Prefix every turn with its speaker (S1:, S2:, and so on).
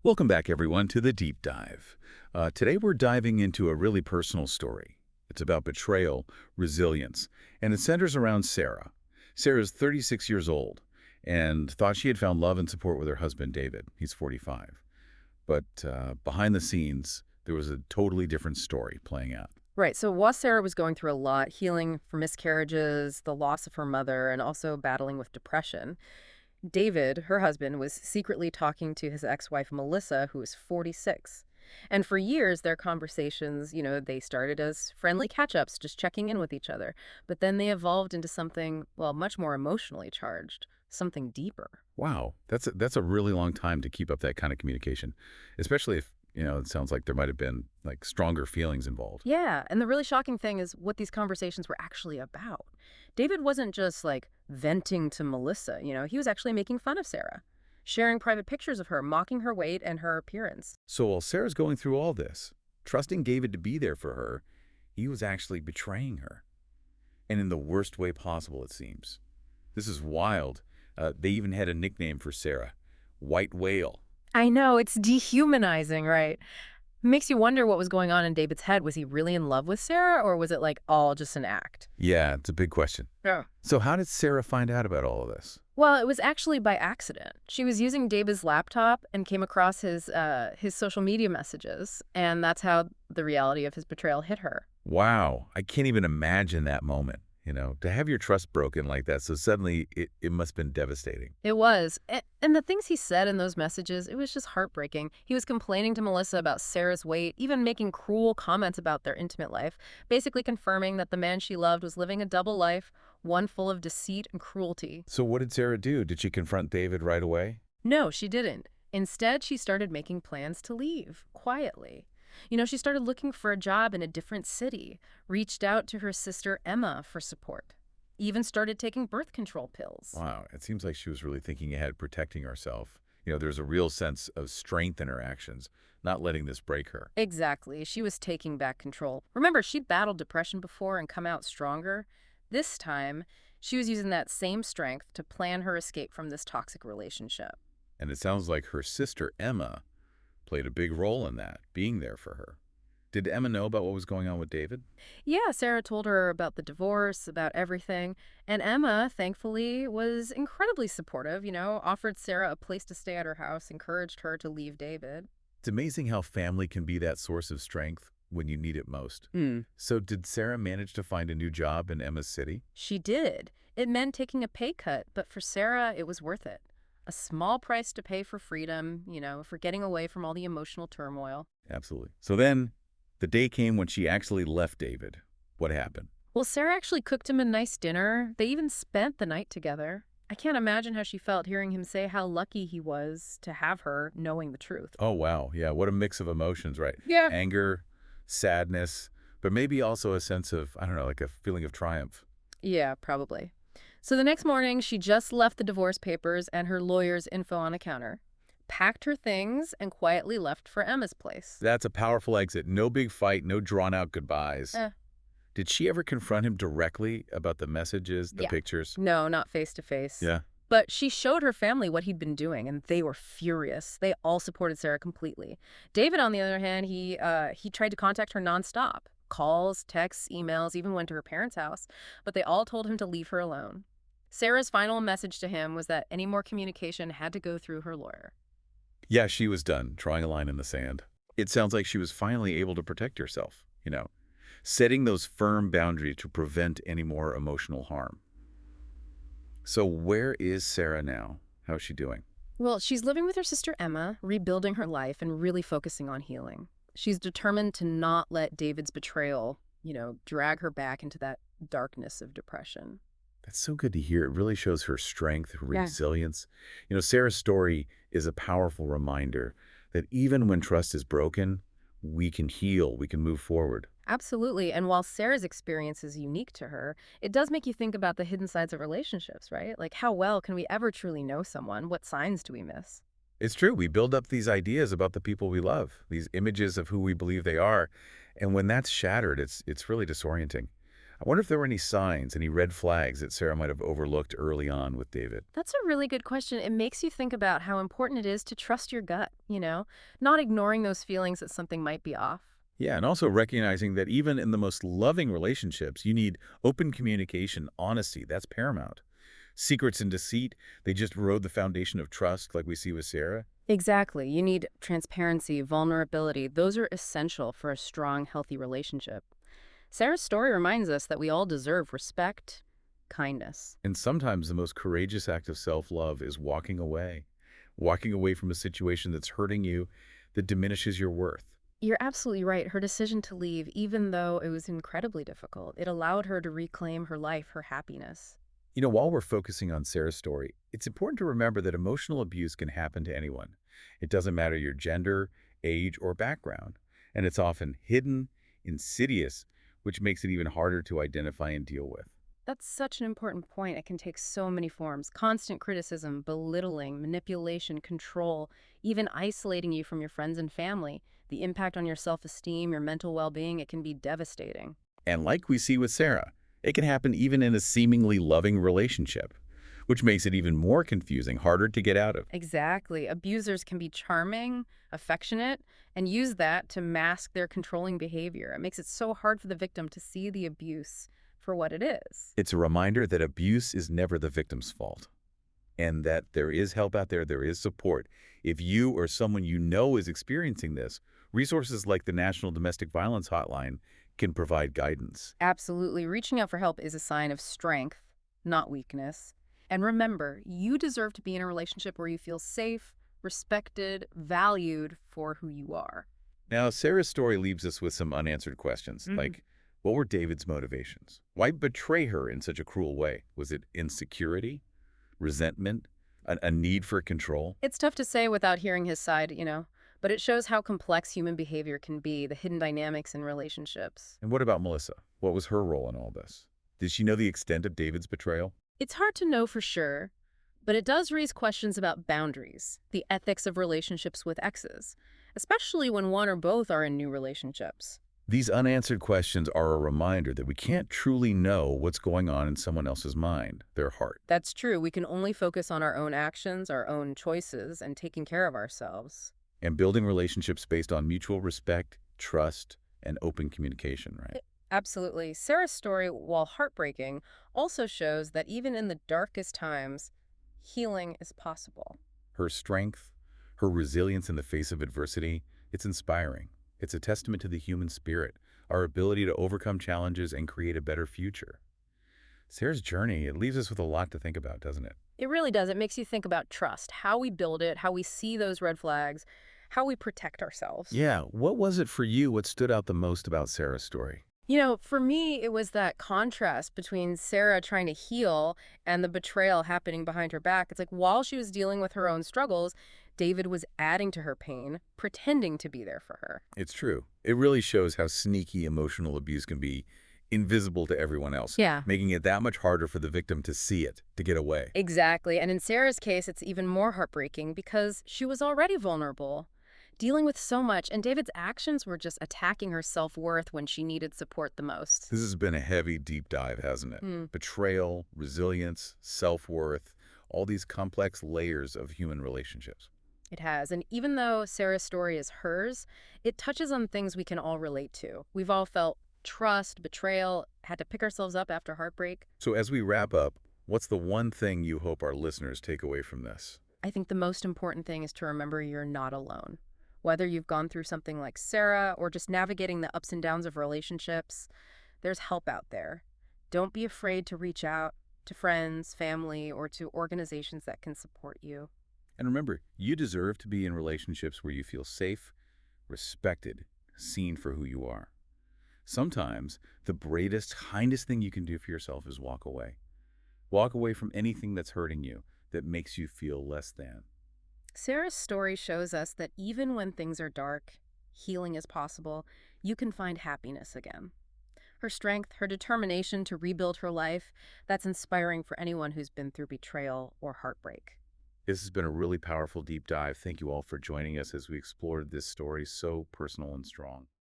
S1: Welcome back, everyone, to the Deep Dive. Today we're diving into a really personal story. It's about betrayal, resilience, and it centers around Sarah. Sarah's 36 years old and thought she had found love and support with her husband, David. He's 45. But behind the scenes, there was a totally different story playing out.
S2: Right. So while Sarah was going through a lot, healing from miscarriages, the loss of her mother, and also battling with depression, David, her husband, was secretly talking to his ex-wife, Melissa, who was 46. And for years, their conversations, they started as friendly catch-ups, just checking in with each other. But then they evolved into something, well, much more emotionally charged, something deeper.
S1: Wow, that's a really long time to keep up that kind of communication, especially if, it sounds like there might have been like stronger feelings involved.
S2: Yeah, and the really shocking thing is what these conversations were actually about. David wasn't just like venting to Melissa, he was actually making fun of Sarah, sharing private pictures of her, mocking her weight and her appearance.
S1: So while Sarah's going through all this, trusting David to be there for her, he was actually betraying her. And in the worst way possible, it seems. This is wild. They even had a nickname for Sarah, White Whale.
S2: I know, it's dehumanizing, right? Makes you wonder what was going on in David's head. Was he really in love with Sarah, or was it like all just an act?
S1: Yeah, it's a big question.
S2: Yeah.
S1: So how did Sarah find out about all of this?
S2: Well, it was actually by accident. She was using David's laptop and came across his social media messages, and that's how the reality of his betrayal hit her.
S1: Wow, I can't even imagine that moment. To have your trust broken like that, so suddenly it must have been devastating.
S2: It was. And the things he said in those messages, it was just heartbreaking. He was complaining to Melissa about Sarah's weight, even making cruel comments about their intimate life, basically confirming that the man she loved was living a double life, one full of deceit and cruelty.
S1: So what did Sarah do? Did she confront David right away?
S2: No, she didn't. Instead, she started making plans to leave, quietly. She started looking for a job in a different city, reached out to her sister Emma for support, even started taking birth control pills.
S1: Wow, it seems like she was really thinking ahead, protecting herself. There's a real sense of strength in her actions, not letting this break her.
S2: Exactly. She was taking back control. Remember, she'd battled depression before and come out stronger. This time, she was using that same strength to plan her escape from this toxic relationship.
S1: And it sounds like her sister Emma played a big role in that, being there for her. Did Emma know about what was going on with David?
S2: Yeah, Sarah told her about the divorce, about everything. And Emma, thankfully, was incredibly supportive, offered Sarah a place to stay at her house, encouraged her to leave David.
S1: It's amazing how family can be that source of strength when you need it most.
S2: Hmm.
S1: So did Sarah manage to find a new job in Emma's city?
S2: She did. It meant taking a pay cut, but for Sarah, it was worth it. A small price to pay for freedom, for getting away from all the emotional turmoil.
S1: Absolutely. So then, the day came when she actually left David. What happened?
S2: Well, Sarah actually cooked him a nice dinner. They even spent the night together. I can't imagine how she felt hearing him say how lucky he was to have her knowing the truth.
S1: Oh, wow. Yeah, what a mix of emotions, right?
S2: Yeah.
S1: Anger, sadness, but maybe also a sense of, I don't know, like a feeling of triumph.
S2: Yeah, probably. So the next morning, she just left the divorce papers and her lawyer's info on a counter, packed her things, and quietly left for Emma's place.
S1: That's a powerful exit. No big fight, no drawn-out goodbyes.
S2: Eh,
S1: Did she ever confront him directly about the messages, the
S2: yeah.
S1: pictures?
S2: No, not face to face.
S1: Yeah.
S2: But she showed her family what he'd been doing, and they were furious. They all supported Sarah completely. David, on the other hand, he tried to contact her nonstop. Calls, texts, emails, even went to her parents' house, but they all told him to leave her alone. Sarah's final message to him was that any more communication had to go through her lawyer.
S1: Yeah, she was done, drawing a line in the sand. It sounds like she was finally able to protect herself, setting those firm boundaries to prevent any more emotional harm. So where is Sarah now? How's she doing?
S2: Well, she's living with her sister Emma, rebuilding her life and really focusing on healing. She's determined to not let David's betrayal, drag her back into that darkness of depression.
S1: That's so good to hear. It really shows her strength, her
S2: Yeah.
S1: resilience. Sarah's story is a powerful reminder that even when trust is broken, we can heal, we can move forward.
S2: Absolutely. And while Sarah's experience is unique to her, it does make you think about the hidden sides of relationships, right? Like, how well can we ever truly know someone? What signs do we miss?
S1: It's true. We build up these ideas about the people we love, these images of who we believe they are. And when that's shattered, it's really disorienting. I wonder if there were any signs, any red flags that Sarah might have overlooked early on with David.
S2: That's a really good question. It makes you think about how important it is to trust your gut, not ignoring those feelings that something might be off.
S1: Yeah, and also recognizing that even in the most loving relationships, you need open communication, honesty. That's paramount. Secrets and deceit, they just erode the foundation of trust like we see with Sarah.
S2: Exactly. You need transparency, vulnerability. Those are essential for a strong, healthy relationship. Sarah's story reminds us that we all deserve respect, kindness.
S1: And sometimes the most courageous act of self-love is walking away from a situation that's hurting you, that diminishes your worth.
S2: You're absolutely right. Her decision to leave, even though it was incredibly difficult, it allowed her to reclaim her life, her happiness.
S1: While we're focusing on Sarah's story, it's important to remember that emotional abuse can happen to anyone. It doesn't matter your gender, age, or background. And it's often hidden, insidious, which makes it even harder to identify and deal with.
S2: That's such an important point. It can take so many forms: constant criticism, belittling, manipulation, control, even isolating you from your friends and family. The impact on your self-esteem, your mental well-being, it can be devastating.
S1: And like we see with Sarah, it can happen even in a seemingly loving relationship, which makes it even more confusing, harder to get out of.
S2: Exactly. Abusers can be charming, affectionate, and use that to mask their controlling behavior. It makes it so hard for the victim to see the abuse for what it is.
S1: It's a reminder that abuse is never the victim's fault and that there is help out there, there is support. If you or someone you know is experiencing this, resources like the National Domestic Violence Hotline can provide guidance.
S2: Absolutely. Reaching out for help is a sign of strength, not weakness. And remember, you deserve to be in a relationship where you feel safe, respected, valued for who you are.
S1: Now, Sarah's story leaves us with some unanswered questions, like what were David's motivations? Why betray her in such a cruel way? Was it insecurity, resentment, a need for control?
S2: It's tough to say without hearing his side, but it shows how complex human behavior can be, the hidden dynamics in relationships.
S1: And what about Melissa? What was her role in all this? Did she know the extent of David's betrayal?
S2: It's hard to know for sure, but it does raise questions about boundaries, the ethics of relationships with exes, especially when one or both are in new relationships.
S1: These unanswered questions are a reminder that we can't truly know what's going on in someone else's mind, their heart.
S2: That's true. We can only focus on our own actions, our own choices, and taking care of ourselves.
S1: And building relationships based on mutual respect, trust, and open communication, right?
S2: Absolutely. Sarah's story, while heartbreaking, also shows that even in the darkest times, healing is possible.
S1: Her strength, her resilience in the face of adversity, it's inspiring. It's a testament to the human spirit, our ability to overcome challenges and create a better future. Sarah's journey, it leaves us with a lot to think about, doesn't it?
S2: It really does. It makes you think about trust, how we build it, how we see those red flags, how we protect ourselves.
S1: Yeah, what was it for you? What stood out the most about Sarah's story?
S2: For me, it was that contrast between Sarah trying to heal and the betrayal happening behind her back. It's like while she was dealing with her own struggles, David was adding to her pain, pretending to be there for her.
S1: It's true. It really shows how sneaky emotional abuse can be invisible to everyone else,
S2: Yeah.
S1: making it that much harder for the victim to see it, to get away.
S2: Exactly. And in Sarah's case, it's even more heartbreaking because she was already vulnerable, dealing with so much, and David's actions were just attacking her self-worth when she needed support the most.
S1: This has been a heavy, deep dive, hasn't it?
S2: Hmm.
S1: Betrayal, resilience, self-worth, all these complex layers of human relationships.
S2: It has. And even though Sarah's story is hers, it touches on things we can all relate to. We've all felt trust, betrayal, had to pick ourselves up after heartbreak.
S1: So as we wrap up, what's the one thing you hope our listeners take away from this?
S2: I think the most important thing is to remember you're not alone. Whether you've gone through something like Sarah or just navigating the ups and downs of relationships, there's help out there. Don't be afraid to reach out to friends, family, or to organizations that can support you.
S1: And remember, you deserve to be in relationships where you feel safe, respected, seen for who you are. Sometimes the bravest, kindest thing you can do for yourself is walk away. Walk away from anything that's hurting you, that makes you feel less than.
S2: Sarah's story shows us that even when things are dark, healing is possible. You can find happiness again. Her strength, her determination to rebuild her life, that's inspiring for anyone who's been through betrayal or heartbreak.
S1: This has been a really powerful deep dive. Thank you all for joining us as we explored this story so personal and strong.